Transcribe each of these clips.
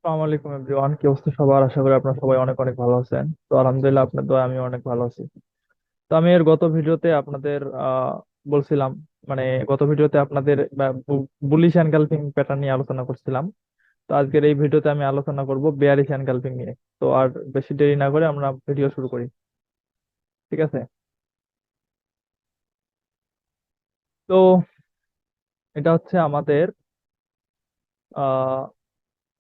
আসসালামু আলাইকুম এভরিওয়ান, কি অবস্থা সবার? আশা করি আপনারা সবাই অনেক অনেক ভালো আছেন। তো আলহামদুলিল্লাহ, আপনার দোয়া আমি অনেক ভালো আছি। তো আমি এর গত ভিডিওতে আপনাদের বলছিলাম, মানে গত ভিডিওতে আপনাদের বুলিশ এনগালফিং প্যাটার্ন নিয়ে আলোচনা করছিলাম। তো আজকের এই ভিডিওতে আমি আলোচনা করব বেয়ারিশ এনগালফিং নিয়ে। তো আর বেশি দেরি না করে আমরা ভিডিও শুরু করি, ঠিক আছে? তো এটা হচ্ছে আমাদের আহ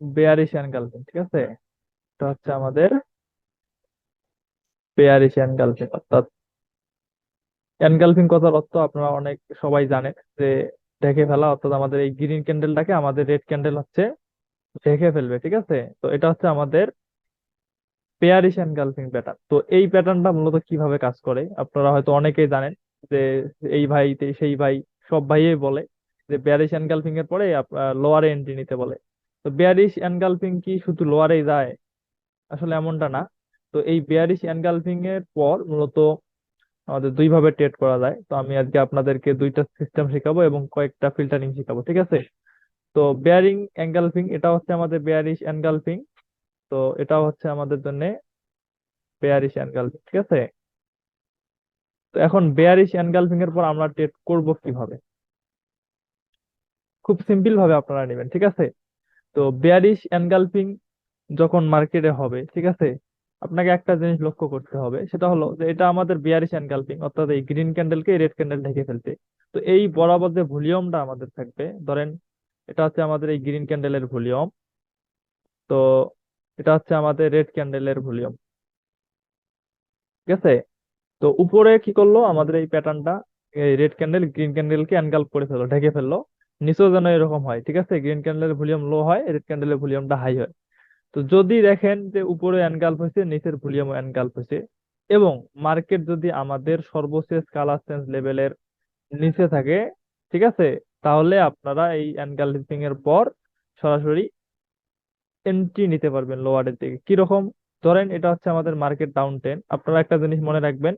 বেয়ারিশ এনগালফিং, ঠিক আছে? এটা হচ্ছে আমাদের বেয়ারিশ এনগালফিং, অর্থাৎ এনগালফিং কথার অর্থ আপনারা অনেক সবাই জানেন যে ঢেকে ফেলা, অর্থাৎ আমাদের এই গ্রিন ক্যান্ডেলটাকে আমাদের রেড ক্যান্ডেল হচ্ছে ঢেকে ফেলবে, ঠিক আছে? তো এটা হচ্ছে আমাদের পেয়ারিশ এনগালফিং প্যাটার্ন। তো এই প্যাটার্নটা মূলত কিভাবে কাজ করে আপনারা হয়তো অনেকেই জানেন, যে এই ভাই সেই ভাই সব ভাইই বলে যে বেয়ারিশ এনগালফিং এর পরে লোয়ারে এন্ট্রি নিতে বলে। তো বেয়ারিশ এনগালফিং কি শুধু লোয়ারেই যায়? আসলে এমনটা না। তো এই বেয়ারিশ এনগালফিং এর পর মূলত আমাদের দুই ভাবে ট্রেড করা যায়। তো আমি আজকে আপনাদেরকে দুইটা সিস্টেম শেখাবো এবং কয়েকটা ফিল্টারিং শেখাবো, ঠিক আছে? তো বেয়ারিং এনগালফিং, এটা হচ্ছে আমাদের বেয়ারিশ এনগালফিং। তো এটা হচ্ছে আমাদের জন্য বেয়ারিশ এনগালফিং, ঠিক আছে? তো এখন বেয়ারিশ এনগালফিং এর পর আমরা ট্রেড করব কিভাবে? খুব সিম্পল ভাবে আপনারা নেবেন, ঠিক আছে? তো বেয়ারিশ এনগালফিং যখন মার্কেটে হবে, ঠিক আছে, আপনাকে একটা জিনিস লক্ষ্য করতে হবে, সেটা হলো যে এটা আমাদের বিয়ারিশ এনগালফিং, অর্থাৎ এই গ্রিন ক্যান্ডেলকে রেড ক্যান্ডেল ঢেকে ফেলতে। তো এই বরাবর যে ভলিউমটা আমাদের থাকবে, ধরেন এটা হচ্ছে আমাদের এই গ্রিন ক্যান্ডেলের ভলিউম। তো এটা হচ্ছে আমাদের রেড ক্যান্ডেলের ভলিউম, ঠিক আছে? তো উপরে কি করলো আমাদের এই প্যাটার্নটা, এই রেড ক্যান্ডেল গ্রিন ক্যান্ডেলকে এনগালফ করে ফেললো, ঢেকে ফেললো। নিচেও যেন এরকম হয়, ঠিক আছে? গ্রিন ক্যান্ডেলের ভলিউম লো হয়, রেড ক্যান্ডেলের ভলিউমটা হাই হয়। তো যদি দেখেন যে উপরে এনগালফ হয়েছে, নিচের ভলিউম এনগালফ হয়েছে, এবং মার্কেট যদি আমাদের সর্বশেষ কালার চেঞ্জ লেভেলের নিচে থাকে, ঠিক আছে, তাহলে আপনারা এই এনগালফিং এর পর সরাসরি এন্ট্রি নিতে পারবেন লোয়ারের দিকে। কিরকম? ধরেন এটা হচ্ছে আমাদের মার্কেট ডাউন টেন, আপনারা একটা জিনিস মনে রাখবেন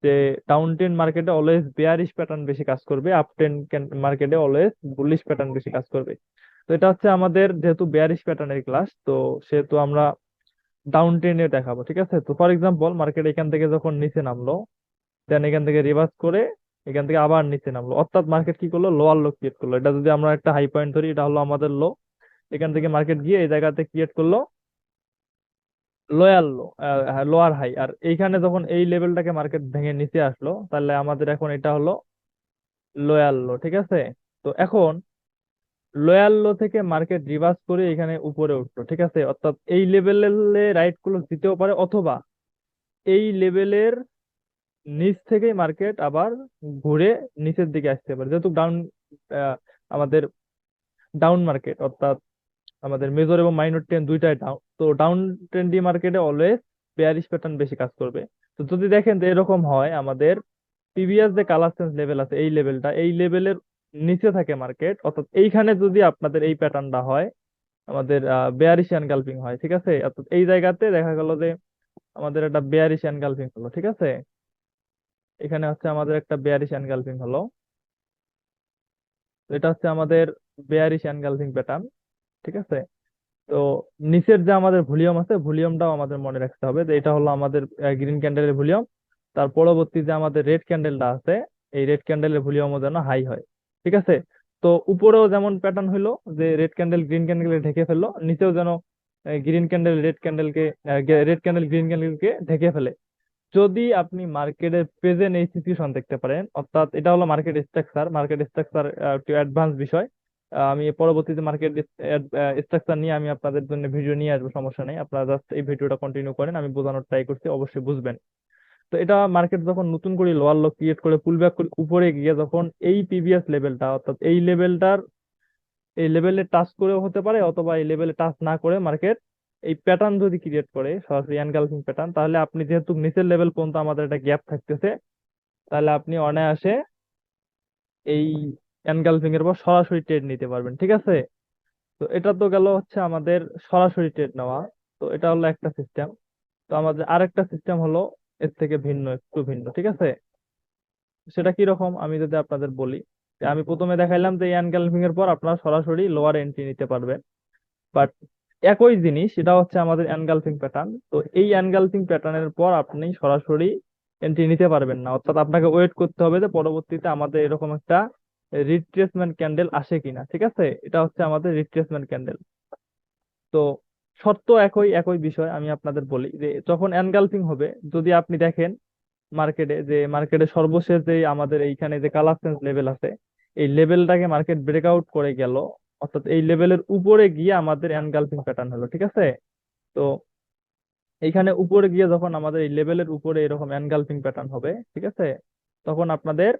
যে ডাউন টেন মার্কেটে অলওয়েজ বেয়ারিশ প্যাটার্ন বেশি কাজ করবে, আপ টেন মার্কেটে অলওয়েজ বুলিশ প্যাটার্ন বেশি কাজ করবে। তো এটা হচ্ছে আমাদের যেহেতু বেয়ারিশ প্যাটার্নের ক্লাস, তো সেহেতু আমরা ডাউন ট্রেন্ডে দেখাবো, ঠিক আছে? তো ফর এক্সাম্পল মার্কেট এখান থেকে যখন নিচে নামলো, দেন এখান থেকে রিভার্স করে এখান থেকে আবার নিচে নামলো, অর্থাৎ মার্কেট কি করলো? লোয়ার লো ক্রিয়েট করলো। এটা যদি আমরা একটা হাই পয়েন্ট ধরি, এটা হলো আমাদের লো। এখান থেকে মার্কেট গিয়ে এই জায়গাতে ক্রিয়েট করলো লোয়ার লো, লোয়ার হাই। আর এইখানে যখন এই লেভেলটাকে মার্কেট ভেঙে নিচে আসলো, তাহলে আমাদের এখন এটা হলো লোয়ার লো, ঠিক আছে? তো এখন লোয়ার লো থেকে মার্কেট রিভার্স করে এখানে উপরে উঠলো, ঠিক আছে? অর্থাৎ এই লেভেলে রাইট ক্লোজ দিতেও পারে, অথবা এই লেভেলের নিচ থেকেই মার্কেট আবার ঘুরে নিচের দিকে আসতে পারে, যেহেতু ডাউন, আমাদের ডাউন মার্কেট, অর্থাৎ আমাদের মেজর এবং মাইনর ট্রেন্ড দুইটাই ডাউন। তো ডাউন ট্রেন্ডি মার্কেটে অলওয়েজ বেয়ারিশ প্যাটার্ন বেশি কাজ করবে। তো যদি দেখেন যে এরকম হয়, আমাদের প্রিভিয়াস যে কালার চেঞ্জ লেভেল আছে, এই লেভেলটা, এই লেভেলের নিচে থাকে মার্কেট, অর্থাৎ এইখানে যদি আপনাদের এই প্যাটার্নটা হয়, আমাদের বেয়ারিশ এনগালফিং হয়, ঠিক আছে? অর্থাৎ এই জায়গাতে দেখা গেল যে আমাদের একটা বেয়ারিশ এনগালফিং হলো, ঠিক আছে? এখানে হচ্ছে আমাদের একটা বেয়ারিশ এনগালফিং হলো। তো এটা হচ্ছে আমাদের বেয়ারিশ এনগালফিং প্যাটার্ন, ঠিক আছে? তো নিচের যে আমাদের ভলিউম আছে, ভলিউমটাও আমাদের মনে রাখতে হবে যে এটা হলো আমাদের গ্রিন ক্যান্ডেলের ভলিউম। তার পরবর্তী যে আমাদের রেড ক্যান্ডেলটা আছে, এই রেড ক্যান্ডেলের ভলিউমও যেন হাই হয়, ঠিক আছে? তো উপরেও যেমন প্যাটার্ন হইলো যে রেড ক্যান্ডেল গ্রিন ক্যান্ডেলকে ঢেকে ফেললো, নিচেও যেন green candle red candle green ক্যান্ডেলকে ঢেকে ফেলে। যদি আপনি মার্কেটের প্রেজেন্ট এই সিচুয়েশন দেখতে পারেন, অর্থাৎ এটা হলো মার্কেট স্ট্রাকচার একটু অ্যাডভান্স বিষয়। আমি পরবর্তীতে মার্কেট স্ট্রাকচার নিয়ে আমি আপনাদের জন্য ভিডিও নিয়ে আসবো, সমস্যা নেই। আপনারা জাস্ট এই ভিডিওটা কন্টিনিউ করেন, আমি বোঝানোর ট্রাই করছি, অবশ্যই বুঝবেন। তো এটা মার্কেট যখন নতুন করে লোয়ার লো ক্রিয়েট করে পুল ব্যাক করে উপরে গিয়ে যখন এই প্রিভিয়াস লেভেলটা, অর্থাৎ এই লেভেলে টাচ করেও হতে পারে, অথবা এই লেভেলে টাচ না করে মার্কেট এই প্যাটার্ন যদি ক্রিয়েট করে সরাসরি এনগালফিং প্যাটার্ন, তাহলে আপনি যেহেতু নিচের লেভেল পর্যন্ত আমাদের একটা গ্যাপ থাকতেছে, তাহলে আপনি অনায়াসে এই এনগালফিং এর পর সরাসরি ট্রেড নিতে পারবেন, ঠিক আছে? তো এটা তো গেল হচ্ছে আমাদের সরাসরি ট্রেড নেওয়া। তো এটা হলো একটা সিস্টেম। তো আমাদের আরেকটা সিস্টেম হলো এর থেকে ভিন্ন, একটু ভিন্ন, ঠিক আছে? সেটা কি রকম আমি যদি আপনাদের বলি, যে আমি প্রথমে দেখাইলাম যে এনগালফিং এর পর আপনারা সরাসরি লোয়ার এন্ট্রি নিতে পারবেন। একই জিনিস, সেটা হচ্ছে আমাদের এনগালফিং প্যাটার্ন। তো এই এনগালফিং প্যাটার্নের পর আপনি সরাসরি এন্ট্রি নিতে পারবেন না, অর্থাৎ আপনাকে ওয়েট করতে হবে যে পরবর্তীতে আমাদের এরকম একটা রিট্রেসমেন্ট ক্যান্ডেল আসে কিনা। ঠিক আছে, এটা হচ্ছে আমাদের রিট্রেসমেন্ট ক্যান্ডেল। তো শর্ত একই, একই বিষয় আমি আপনাদের বলি যে যখন এনগালফিং হবে, যদি আপনি দেখেন মার্কেটে, যে মার্কেটে সর্বশেষ যে আমাদের এইখানে যে কালার চেঞ্জ লেভেল আছে, এই লেভেলটাকে মার্কেট ব্রেকআউট করে গেল, অর্থাৎ এই লেভেলের উপরে গিয়ে আমাদের এনগালফিং প্যাটার্ন হলো। ঠিক আছে, তো এইখানে উপরে গিয়ে যখন আমাদের এই লেভেলের উপরে এরকম এনগালফিং প্যাটার্ন হবে, ঠিক আছে, তখন আপনাদের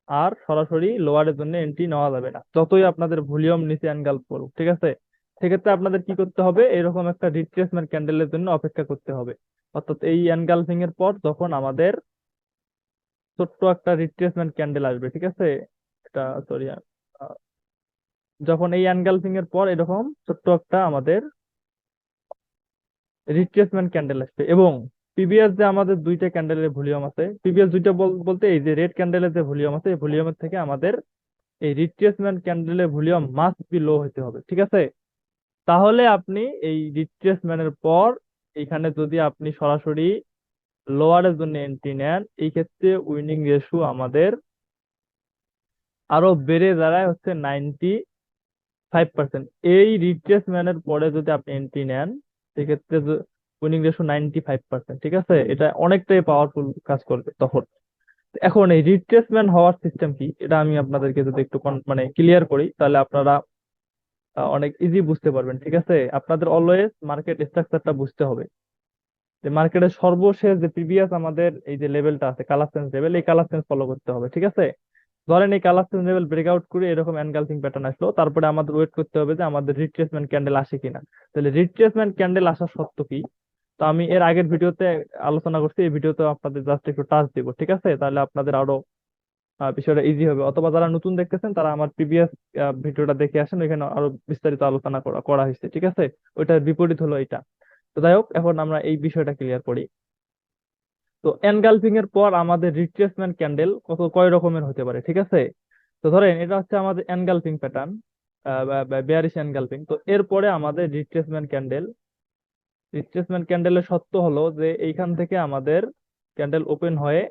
আর সরাসরি লোয়ারের জন্য এন্ট্রি নেওয়া যাবে না, যতই আপনাদের ভলিউম নিচে এনগালফ করুক। ঠিক আছে, সেক্ষেত্রে আপনাদের কি করতে হবে, এরকম একটা রিট্রেসমেন্ট ক্যান্ডেলের জন্য অপেক্ষা করতে হবে। অর্থাৎ এই এনগালফিং এর পর যখন আমাদের ছোট্ট একটা রিট্রেসমেন্ট ক্যান্ডেল আসবে, ঠিক আছে, এটা সরি, যখন এই এনগালফিং এর পর এরকম ছোট্ট একটা আমাদের রিট্রেসমেন্ট ক্যান্ডেল আসবে, এবং প্রিভিয়াস যে আমাদের দুইটা ক্যান্ডেলের ভলিউম আছে, প্রিভিয়াস দুইটা বলতে এই যে রেড ক্যান্ডেলের যে ভলিউম আছে, এই ভলিউমের থেকে আমাদের এই রিট্রেসমেন্ট ক্যান্ডেলের ভলিউম মাস্ট বি লো হতে হবে। ঠিক আছে, তাহলে আপনি এই রিট্রেসমেন্টের পর এখানে যদি আপনি সরাসরি লোয়ারের জন্য এন্ট্রি নেন, এই ক্ষেত্রে উইনিং রেশিও আমাদের আরো বেড়ে দাঁড়ায় হচ্ছে 95%। এই রিট্রেসমেন্টের পরে যদি আপনি এন্ট্রি নেন, সেক্ষেত্রে উইনিং রেশিও 95%। ঠিক আছে, এটা অনেকটাই পাওয়ারফুল কাজ করবে তখন। এখন এই রিট্রেসমেন্ট হওয়ার সিস্টেম কি, এটা আমি আপনাদেরকে যদি একটু মানে ক্লিয়ার করি, তাহলে আপনারা অনেক ইজি বুঝতে পারবেন। ঠিক আছে, আপনাদের অলওয়েজ মার্কেট স্ট্রাকচারটা বুঝতে হবে, যে মার্কেটের সর্বশেষ যে প্রিভিয়াস আমাদের এই যে লেভেলটা আছে কালার চেঞ্জ লেভেল, এই কালার চেঞ্জ ফলো করতে হবে। ঠিক আছে, ধরেন এই কালার চেঞ্জ লেভেল ব্রেকআউট করে এরকম এনগালফিং প্যাটার্ন আসলো, তারপরে আমাদের ওয়েট করতে হবে যে আমাদের রিট্রেসমেন্ট ক্যান্ডেল আসে কিনা। তাহলে রিট্রেসমেন্ট ক্যান্ডেল আসার শর্ত কি, তো আমি এর আগের ভিডিওতে আলোচনা করছি, এই ভিডিওতে আপনাদের জাস্ট একটু টাচ দিব। ঠিক আছে, তাহলে আপনাদের আরো বিষয়টা ইজি হবে, অথবা যারা নতুন দেখতেছেন তারা আমার প্রিভিয়াস ভিডিওটা দেখে আসেন, ওইখানে আরো বিস্তারিত আলোচনা করা করা হয়েছে। ঠিক আছে, ওইটার বিপরীত হলো এটা। তো যাই হোক, এখন আমরা এই বিষয়টা ক্লিয়ার করি। তো এনগালফিং এর পর আমাদের রিট্রেসমেন্ট ক্যান্ডেল কয় রকমের হতে পারে। ঠিক আছে, তো ধরেন এটা হচ্ছে আমাদের এনগালফিং প্যাটার্ন, বেয়ারিশ এনগালফিং। তো এরপরে আমাদের রিট্রেসমেন্ট ক্যান্ডেল। রিট্রেসমেন্ট ক্যান্ডেলের সত্য হলো যে এইখান থেকে আমাদের ক্যান্ডেল ওপেন হয়ে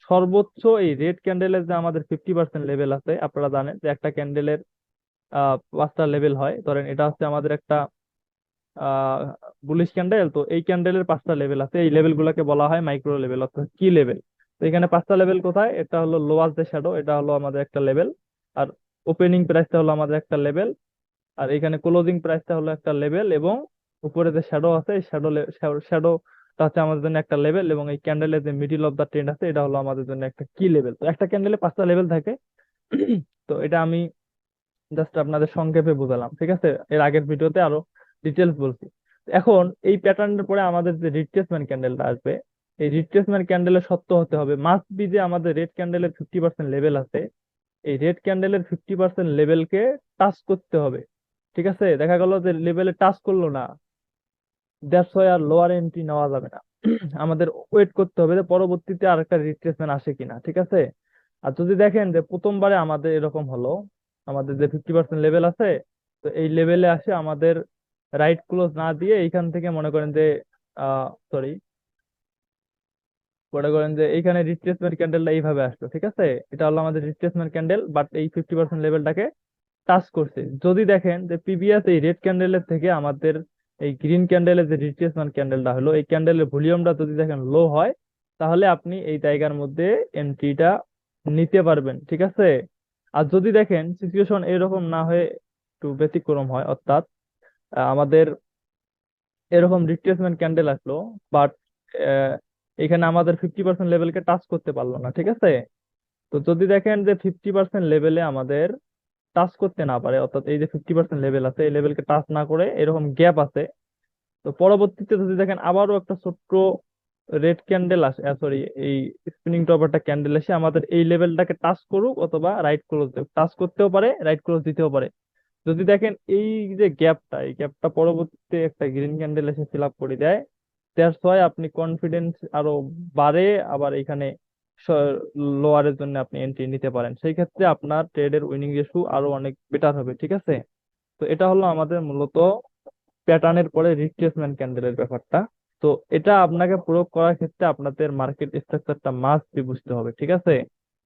সর্বোচ্চ এই রেড ক্যান্ডেলের যে আমাদের 50% লেভেল আছে, আপনারা জানেন যে একটা ক্যান্ডেলের 5টা লেভেল হয়। ধরেন এটা হচ্ছে আমাদের একটা বুলিশ ক্যান্ডেল, তো এই ক্যান্ডেলের 5টা লেভেল আছে, এই লেভেল গুলাকে বলা হয় মাইক্রো লেভেল অর্থাৎ কি লেভেল। তো এখানে 5টা লেভেল কোথায়, এটা হলো লোয়ার যে শ্যাডো, এটা হলো আমাদের একটা লেভেল, আর ওপেনিং প্রাইসটা হলো আমাদের একটা লেভেল, আর এখানে ক্লোজিং প্রাইসটা হলো একটা লেভেল, এবং উপরে যে শ্যাডো আছে এই শ্যাডোটা হচ্ছে আমাদের জন্য একটা লেভেল, এবং এই ক্যান্ডেলের যে মিডিল অফ দা ট্রেন্ড আছে এটা হলো আমাদের জন্য একটা কি লেভেল। তো একটা ক্যান্ডেলে 5টা লেভেল থাকে। তো এটা আমি জাস্ট আপনাদের সংক্ষেপে বোঝালাম। ঠিক আছে, এর আগের ভিডিওতে আরো ডিটেলস বলছি। এখন এই প্যাটার্নের পরে আমাদের যে রিট্রেসমেন্ট ক্যান্ডেলটা আসবে, এই রিট্রেসমেন্ট ক্যান্ডেলের সত্য হতে হবে মাস্ট বি যে আমাদের রেড ক্যান্ডেলের 50% লেভেল আছে, এই রেড ক্যান্ডেলের 50% লেভেলকে টাচ করতে হবে। ঠিক আছে, দেখা গেল যে লেভেলে টাচ করলো না, দ্যাটস ওয়াই আর লোয়ার এন্ট্রি নেওয়া যাবে না। আমাদের ওয়েট করতে হবে যে পরবর্তীতে আর একটা রিট্রেসমেন্ট আসে কিনা। ঠিক আছে, আর যদি দেখেন যে প্রথমবারে আমাদের এরকম হলো, আমাদের যে 50% লেভেল আছে, তো এই লেভেলে আসে আমাদের রাইট ক্লোজ না দিয়ে এইখান থেকে মনে করেন যে সরি, মনে করেন যে এইখানে রিট্রেসমেন্ট ক্যান্ডেলটা এইভাবে আসলো। ঠিক আছে, এটা হলো আমাদের রিট্রেসমেন্ট ক্যান্ডেল, বাট এই 50% লেভেলটাকে টাচ করছে। যদি দেখেন যে প্রিভিয়াস এই রেড ক্যান্ডেলের থেকে আমাদের এই গ্রিন ক্যান্ডেলের যে রিট্রেসমেন্ট ক্যান্ডেলটা হলো, এই ক্যান্ডেলের ভলিউমটা যদি দেখেন লো হয়, তাহলে আপনি এই জায়গার মধ্যে এন্ট্রিটা নিতে পারবেন। ঠিক আছে, আর যদি দেখেন সিচুয়েশন এরকম না হয়ে একটু ব্যতিক্রম হয়, অর্থাৎ আমাদের এরকম রিট্রেসমেন্ট ক্যান্ডেল আসলো, বাট এখানে আমাদের 50% লেভেলকে টাচ করতে পারলো না। ঠিক আছে, তো যদি দেখেন যে 50% লেভেলে আমাদের টাচ করতে না পারে, অর্থাৎ এই যে 50% লেভেল আছে এই লেভেলকে টাচ না করে এরকম গ্যাপ আছে, তো পরবর্তীতে যদি দেখেন আবারও একটা ছোট্ট রেড ক্যান্ডেল আসে, সরি, এই স্পিনিং টপ একটা ক্যান্ডেল এসে আমাদের এই লেভেলটাকে টাচ করুক, অথবা রাইট ক্লোজ টাচ করতেও পারে, রাইট ক্লোজ দিতেও পারে। যদি দেখেন এই যে গ্যাপটা, এই গ্যাপটা পরবর্তীতে একটা গ্রিন ক্যান্ডেল এসে ফিল আপ করে দেয়, দ্যাটস ওয়াই আপনি কনফিডেন্স আরো বাড়ে, আবার এখানে লোয়ারের জন্য আপনি এন্ট্রি নিতে পারেন, সেই ক্ষেত্রে আপনার ট্রেডের উইনিং রেশিও আরো অনেক বেটার হবে। ঠিক আছে, তো এটা হলো আমাদের মূলত প্যাটার্নের পরে রিট্রেসমেন্ট ক্যান্ডেলের ব্যাপারটা। তো এটা আপনাকে প্রয়োগ করার ক্ষেত্রে আপনাদের মার্কেট স্ট্রাকচারটা মাস্ট বুঝতে হবে, ঠিক আছে?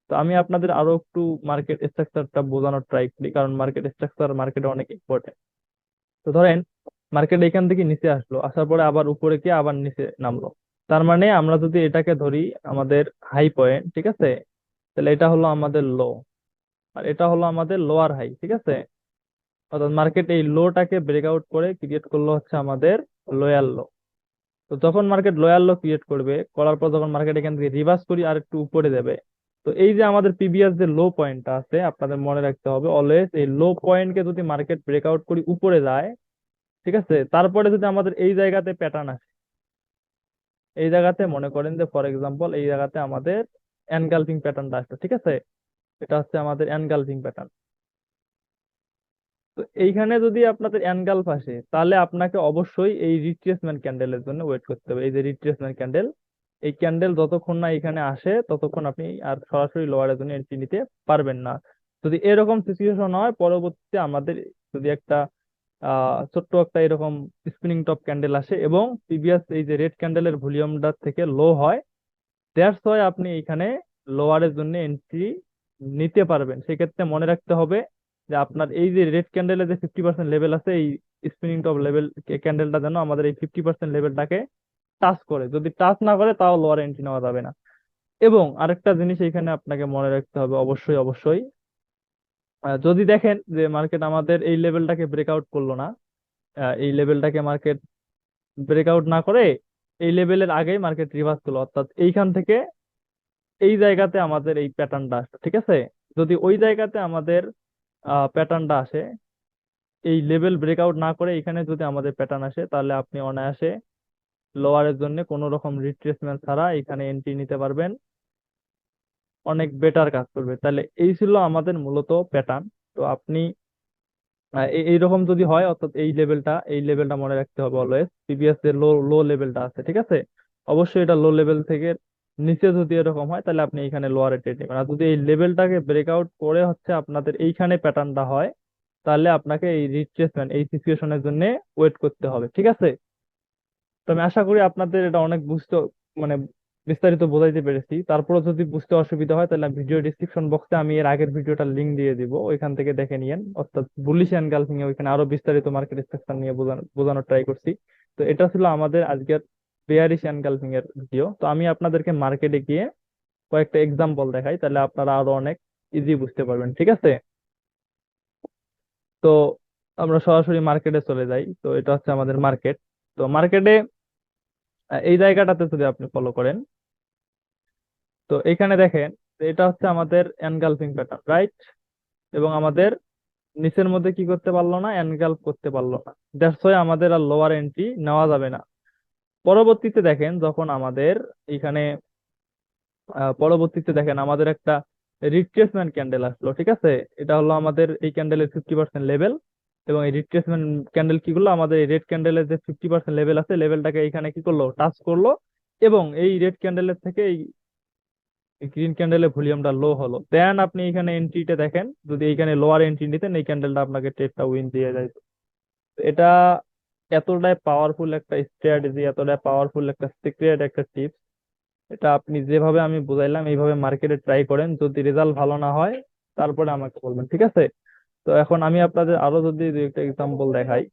তো আমি আপনাদের আরো একটু মার্কেট স্ট্রাকচারটা বোঝানোর ট্রাই করি, কারণ মার্কেট স্ট্রাকচার মার্কেটে অনেক ইম্পর্টেন্ট। তো ধরেন মার্কেট এখান থেকে নিচে আসলো, আসার পরে আবার উপরে গিয়ে আবার নিচে নামলো। তার মানে আমরা যদি এটাকে ধরি আমাদের হাই পয়েন্ট, ঠিক আছে, তাহলে এটা হলো আমাদের লো, আর এটা হলো আমাদের লোয়ার হাই, ঠিক আছে। অর্থাৎ মার্কেট এই লোটাকে ব্রেকআউট করে ক্রিয়েট করলো হচ্ছে আমাদের লোয়ার লো। তো যখন মার্কেট লোয়ার লো ক্রিয়েট করবে, করার পর যখন মার্কেট এখান থেকে রিভার্স করি আর একটু উপরে যাবে, তো এই যে আমাদের প্রিভিয়াস যে লো পয়েন্টটা আছে, আপনাদের মনে রাখতে হবে অলওয়েজ এই লো পয়েন্টকে যদি মার্কেট ব্রেকআউট করি উপরে যায়, ঠিক আছে, তারপরে যদি আমাদের এই জায়গাতে প্যাটার্ন আসে, এই জায়গাতে মনে করেন যে ফর এক্সাম্পল এই জায়গাতে আমাদের এনগালফিং প্যাটার্নটা আসলো, ঠিক আছে, এটা হচ্ছে আমাদের এনগালফিং প্যাটার্ন। তো এইখানে যদি আপনাদের এনগালফ আসে, তাহলে আপনাকে অবশ্যই এই রিট্রেসমেন্ট ক্যান্ডেলের জন্য ওয়েট করতে হবে। এই যে রিট্রেসমেন্ট ক্যান্ডেল, এই ক্যান্ডেল যতক্ষণ না এখানে আসে ততক্ষণ আপনি আর সরাসরি লোয়ারের জন্য এন্ট্রি নিতে পারবেন না। যদি এরকম সিচুয়েশন হয়, পরবর্তীতে আমাদের যদি একটা ছোট্ট একটা এরকম স্পিনিং টপ ক্যান্ডেল আসে এবং প্রিভিয়াস এই যে রেড ক্যান্ডেলের ভলিউমটা থেকে লো হয়, দ্যাটস ওয়াই আপনি এখানে লোয়ারের জন্য এন্ট্রি নিতে পারবেন। সেক্ষেত্রে মনে রাখতে হবে যে আপনার এই যে রেড ক্যান্ডেলের যে 50% লেভেল আছে, এই স্পিনিং টপ লেভেল ক্যান্ডেলটা যেন আমাদের এই 50% লেভেলটাকে টাচ করে। যদি টাচ না করে তাও লোয়ার এন্ট্রি নেওয়া যাবে না। এবং আরেকটা জিনিস এখানে আপনাকে মনে রাখতে হবে অবশ্যই অবশ্যই, যদি দেখেন যে মার্কেট আমাদের এই লেভেলটাকে ব্রেকআউট করলো না, এই লেভেলটাকে মার্কেট ব্রেকআউট না করে এই লেভেলের আগেই মার্কেট রিভার্স করলো, অর্থাৎ এইখান থেকে এই জায়গাতে আমাদের এই প্যাটার্নটা আসে, ঠিক আছে। যদি ওই জায়গাতে আমাদের প্যাটার্নটা আসে, এই লেভেল ব্রেকআউট না করে এখানে যদি আমাদের প্যাটার্ন আসে, তাহলে আপনি অনায়াসে লোয়ারের জন্য কোনো রকম রিট্রেসমেন্ট ছাড়া এখানে এন্ট্রি নিতে পারবেন, অনেক বেটার কাজ করবে। তাহলে এই ছিল আমাদের মূলত প্যাটার্ন। তো আপনি এইরকম যদি হয়, অর্থাৎ এই লেভেলটা মনে রাখতে হবে অলওয়েজ, প্রিভিয়াস যে লো লো লেভেলটা আছে, ঠিক আছে, অবশ্যই এটা লো লেভেল থেকে নিচে যদি এরকম হয় তাহলে আপনি এখানে লোয়ার ট্রেড নেবেন। আর যদি এই লেভেলটাকে ব্রেকআউট করে হচ্ছে আপনাদের এইখানে প্যাটার্নটা হয়, তাহলে আপনাকে এই রিট্রেসমেন্ট এই সিচুয়েশনের জন্য ওয়েট করতে হবে, ঠিক আছে। তো আমি আশা করি আপনাদের এটা অনেক বুঝতে মানে বিস্তারিত বোঝাইতে পেরেছি। তারপরে যদি বুঝতে অসুবিধা হয় তাহলে ভিডিও ডিসক্রিপশন বক্সে আমি এর আগের ভিডিওটার লিংক দিয়ে দিব, ওইখান থেকে দেখে নিয়েন। অর্থাৎ বুলিশ এনগালফিং এ ওইখানে আরো বিস্তারিত মার্কেট স্ট্রাকচার নিয়ে বোঝানোর ট্রাই করছি। তো এটা ছিল আমাদের আজকের বেয়ারিশ এনগালফিং এর ভিডিও। তো আমি আপনাদেরকে মার্কেটে গিয়ে কয়েকটা এক্সাম্পল দেখাই, তাহলে আপনারা আরো অনেক ইজি বুঝতে পারবেন, ঠিক আছে। তো আমরা সরাসরি মার্কেটে চলে যাই। তো এটা হচ্ছে আমাদের মার্কেট। তো মার্কেটে এই জায়গাটাতে যদি আপনি ফলো করেন, তো এখানে দেখেন যে এটা হচ্ছে আমাদের এনগালফিং প্যাটার্ন, রাইট? এবং আমাদের নিচের মধ্যে কি করতে পারলো না, এনগালফ করতে পারলো না। দ্যাটস ওয়াই আমাদের আর লোয়ার এন্ট্রি নেওয়া যাবে না। পরবর্তীতে দেখেন যখন আমাদের এখানে পরবর্তীতে দেখেন আমাদের একটা রিট্রেসমেন্ট ক্যান্ডেল আসলো, ঠিক আছে। এটা হলো আমাদের এই ক্যান্ডেলের 50% লেভেল। এবং এই রিট্রেসমেন্ট ক্যান্ডেল কি করলো, আমাদের এই রেড ক্যান্ডেলের যে 50% লেভেল আছে, লেভেলটাকে এখানে কি করলো, টাচ করলো। এবং এই রেড ক্যান্ডেলের থেকে এই গ্রিন ক্যান্ডেলের ভলিউমটা লো হলো, দেন আপনি এখানে এন্ট্রিটা দেখেন, যদি এখানে লোয়ার এন্ট্রি নিতেন এই ক্যান্ডেলটা আপনাকে ট্রেডটা উইন দিয়ে যায়। এটা এতটাই পাওয়ারফুল একটা স্ট্র্যাটেজি, এতটাই পাওয়ারফুল একটা সিক্রেট একটা টিপস। এটা আপনি যেভাবে আমি বুঝাইলাম এইভাবে মার্কেটে ট্রাই করেন, যদি রেজাল্ট ভালো না হয় তারপরে আমাকে বলবেন, ঠিক আছে। তো এখন আমি আপনাদের আরো যদি দুই একটা এক্সাম্পল দেখাই।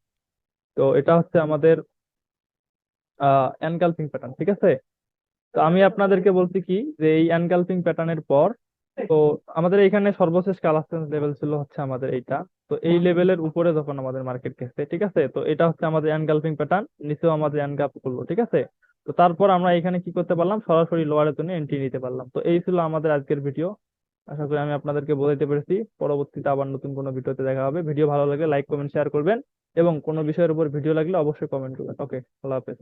তো এটা হচ্ছে আমাদের এনকালফিং প্যাটার্ন, ঠিক আছে। তো আমি আপনাদেরকে বলছি কি, যে এই এনগালফিং প্যাটার্নের পর, তো আমাদের এখানে সর্বশেষ কালেকশন লেভেল ছিল হচ্ছে আমাদের এইটা। তো এই লেভেলের উপরে যখন আমাদের মার্কেট গেছে, ঠিক আছে, তো এটা হচ্ছে আমাদের এনগালফিং প্যাটার্ন, নিচেও আমাদের এনগালফ করলো, ঠিক আছে। তো তারপর আমরা এখানে কি করতে পারলাম, সরাসরি লোয়ারের জন্য এন্ট্রি নিতে পারলাম। তো এই ছিল আমাদের আজকের ভিডিও। আশা করি আমি আপনাদেরকে বোঝাতে পেরেছি। পরবর্তীতে আবার নতুন কোনো ভিডিওতে দেখা হবে। ভিডিও ভালো লাগলে লাইক কমেন্ট শেয়ার করবেন, এবং কোনো বিষয়ের উপর ভিডিও লাগলে অবশ্যই কমেন্ট করবেন। ওকে, আল্লাহ হাফেজ।